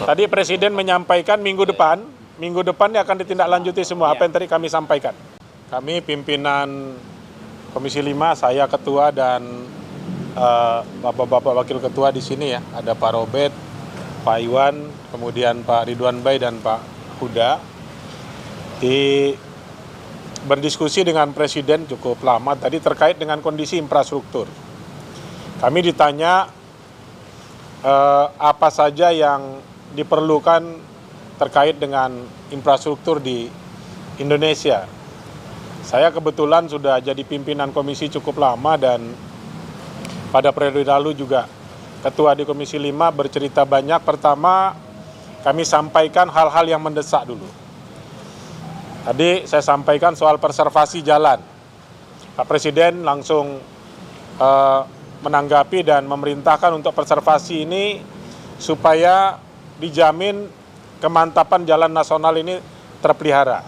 Tadi Presiden menyampaikan minggu depan akan ditindaklanjuti semua apa yang tadi kami sampaikan. Kami pimpinan Komisi 5, saya ketua dan Bapak-Bapak Wakil Ketua di sini ya. Ada Pak Robert, Pak Iwan, kemudian Pak Ridwan Bay dan Pak Huda. Berdiskusi dengan Presiden cukup lama tadi terkait dengan kondisi infrastruktur. Kami ditanya apa saja yang diperlukan terkait dengan infrastruktur di Indonesia. Saya kebetulan sudah jadi pimpinan komisi cukup lama dan pada periode lalu juga ketua di Komisi 5 bercerita banyak. Pertama, kami sampaikan hal-hal yang mendesak dulu. Tadi saya sampaikan soal preservasi jalan. Pak Presiden langsung menanggapi dan memerintahkan untuk preservasi ini supaya dijamin kemantapan jalan nasional ini terpelihara.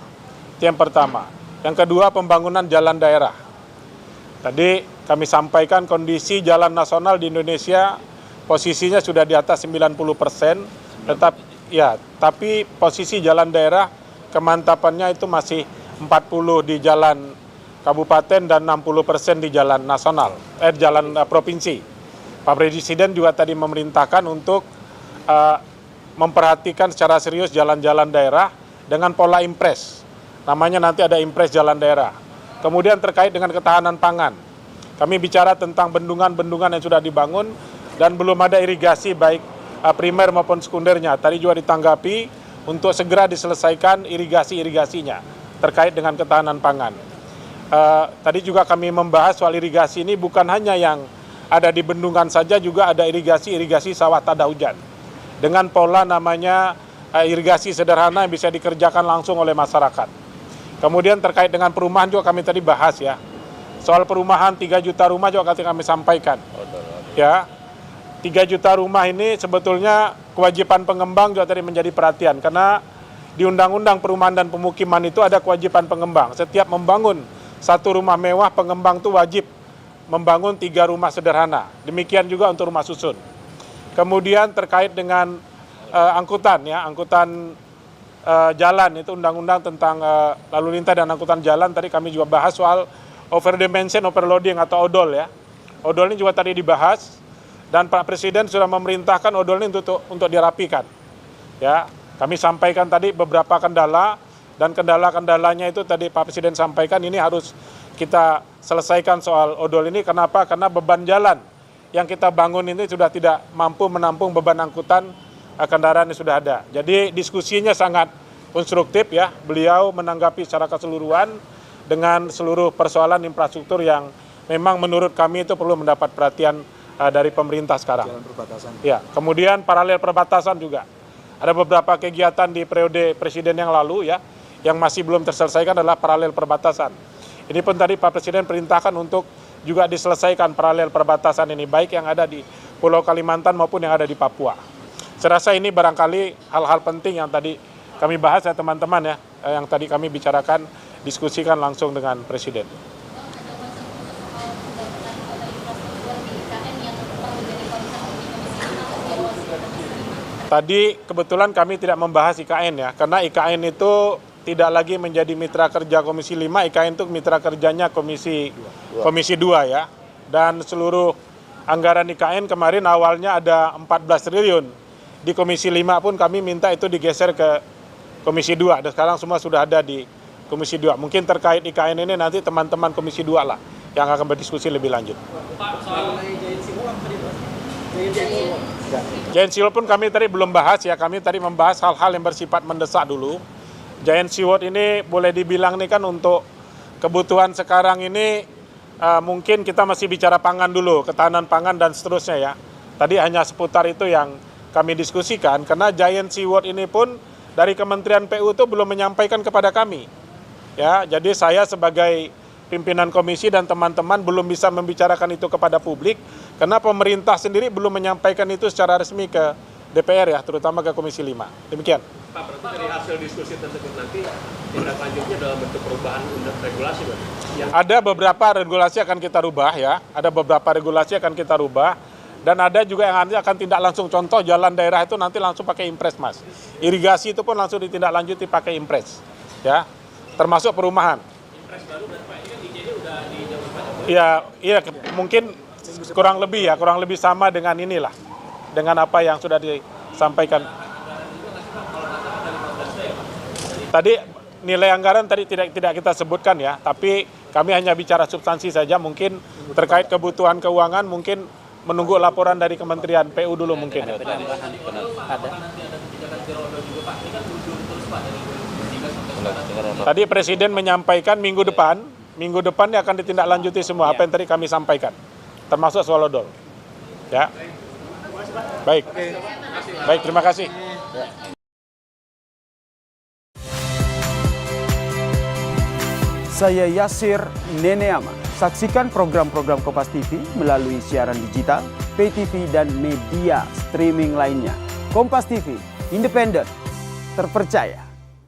Itu yang pertama. Yang kedua, pembangunan jalan daerah. Tadi kami sampaikan kondisi jalan nasional di Indonesia posisinya sudah di atas 90%, tapi posisi jalan daerah kemantapannya itu masih 40 di jalan kabupaten dan 60% di jalan nasional, jalan provinsi. Pak Presiden juga tadi memerintahkan untuk memperhatikan secara serius jalan-jalan daerah dengan pola impres. Namanya nanti ada impres jalan daerah. Kemudian terkait dengan ketahanan pangan. Kami bicara tentang bendungan-bendungan yang sudah dibangun dan belum ada irigasi baik primer maupun sekundernya. Tadi juga ditanggapi untuk segera diselesaikan irigasi-irigasinya terkait dengan ketahanan pangan. Tadi juga kami membahas soal irigasi ini bukan hanya yang ada di bendungan saja, juga ada irigasi sawah tada hujan. Dengan pola namanya irigasi sederhana yang bisa dikerjakan langsung oleh masyarakat. Kemudian terkait dengan perumahan juga kami tadi bahas ya. Soal perumahan 3 juta rumah juga kami sampaikan. Ya, 3 juta rumah ini sebetulnya kewajiban pengembang juga tadi menjadi perhatian. Karena di Undang-Undang Perumahan dan Pemukiman itu ada kewajiban pengembang. Setiap membangun satu rumah mewah, pengembang itu wajib membangun 3 rumah sederhana. Demikian juga untuk rumah susun. Kemudian terkait dengan angkutan jalan, itu undang-undang tentang lalu lintas dan angkutan jalan. Tadi kami juga bahas soal overdimension overloading atau odol ya. Odol ini juga tadi dibahas dan Pak Presiden sudah memerintahkan odol ini untuk dirapikan. Ya, kami sampaikan tadi beberapa kendala dan kendala-kendalanya itu tadi Pak Presiden sampaikan ini harus kita selesaikan soal odol ini. Kenapa? Karena beban jalan yang kita bangun ini sudah tidak mampu menampung beban angkutan kendaraan yang sudah ada. Jadi diskusinya sangat konstruktif ya. Beliau menanggapi secara keseluruhan dengan seluruh persoalan infrastruktur yang memang menurut kami itu perlu mendapat perhatian dari pemerintah sekarang. Jalan perbatasan. Ya, kemudian paralel perbatasan juga. Ada beberapa kegiatan di periode Presiden yang lalu ya, yang masih belum terselesaikan adalah paralel perbatasan. Ini pun tadi Pak Presiden perintahkan untuk juga diselesaikan paralel perbatasan ini, baik yang ada di Pulau Kalimantan maupun yang ada di Papua. Saya rasa ini barangkali hal-hal penting yang tadi kami bahas ya teman-teman ya, yang tadi kami bicarakan, diskusikan langsung dengan Presiden. Tadi kebetulan kami tidak membahas IKN ya, karena IKN itu tidak lagi menjadi mitra kerja Komisi 5, IKN itu mitra kerjanya Komisi 2 ya. Dan seluruh anggaran IKN kemarin awalnya ada 14 triliun. Di Komisi 5 pun kami minta itu digeser ke Komisi 2, dan sekarang semua sudah ada di Komisi 2. Mungkin terkait IKN ini nanti teman-teman Komisi 2 lah yang akan berdiskusi lebih lanjut. Pak, soal Giant Seawall pun kami tadi belum bahas ya, kami tadi membahas hal-hal yang bersifat mendesak dulu. Giant Seawall ini boleh dibilang nih kan untuk kebutuhan sekarang ini mungkin kita masih bicara pangan dulu, ketahanan pangan dan seterusnya ya. Tadi hanya seputar itu yang kami diskusikan, karena Giant Seawall ini pun dari Kementerian PU itu belum menyampaikan kepada kami. Ya, jadi saya sebagai pimpinan komisi dan teman-teman belum bisa membicarakan itu kepada publik, karena pemerintah sendiri belum menyampaikan itu secara resmi ke DPR ya, terutama ke Komisi 5. Demikian. Pak, berarti dari hasil diskusi tersebut nanti tindak lanjutnya dalam bentuk perubahan regulasi, Pak? Ada beberapa regulasi akan kita rubah ya, ada beberapa regulasi akan kita rubah. Dan ada juga yang nanti akan tindak langsung, contoh jalan daerah itu nanti langsung pakai impres, Mas. Irigasi itu pun langsung ditindaklanjuti pakai impres, ya, termasuk perumahan. Impres baru dan Pak, ini kan izinnya udah di zaman Pak Jokowi. Iya, mungkin kurang lebih sama dengan inilah, dengan apa yang sudah disampaikan. Tadi nilai anggaran tadi tidak kita sebutkan ya, tapi kami hanya bicara substansi saja, mungkin terkait kebutuhan keuangan mungkin menunggu laporan dari Kementerian PU dulu mungkin. Ada. Tadi Presiden menyampaikan minggu depan akan ditindaklanjuti semua apa yang tadi kami sampaikan, termasuk soal odol. Ya, baik, terima kasih. Saya Yasir Neneama. Saksikan program-program Kompas TV melalui siaran digital, pay TV, dan media streaming lainnya. Kompas TV, independen, terpercaya.